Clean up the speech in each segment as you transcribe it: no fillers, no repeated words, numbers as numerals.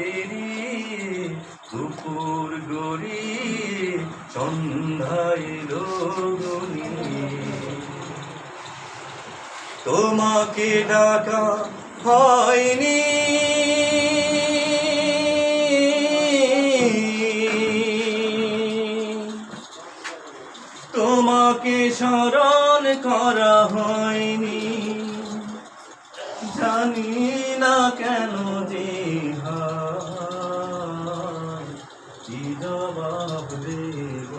পেরিয়ে দুপুর গড়িয়ে সন্ধ্যায় গনিয়ে তোমাকে ডাকা হয়নি, তোমাকে স্মরণ করা হয়নি, জানি না কেন যে কি জবাব দেব,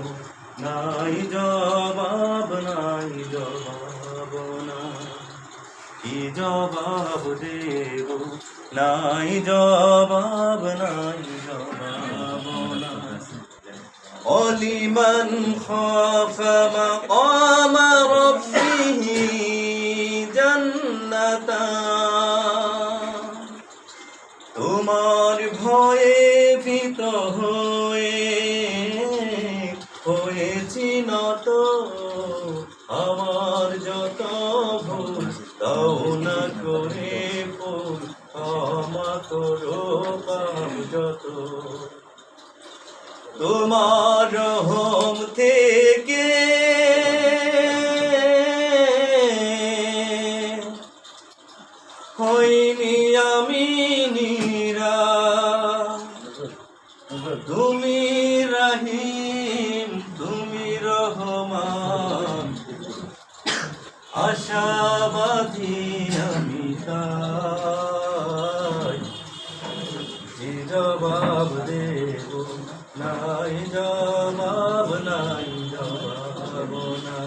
নাই জবাব নাই জবাব না, কি জবাব দেব, নাই জবাব নাই জবাব না। লিমান খাফা মাকামা রাব্বিহি জান্নাতান, তোমার ভয়ে ভীত হয়েছি নত, আমার যত ভুল তাও না করে ভুল ক্ষমা করো পাপ যত, তোমার রহম থেকে হইনি আমি নিরাশ, তুমি রহিম তুমি রহমান, আশাবাদী আমি তাই, যে জবাব দেব, নাই জবাব নাই জবাব না।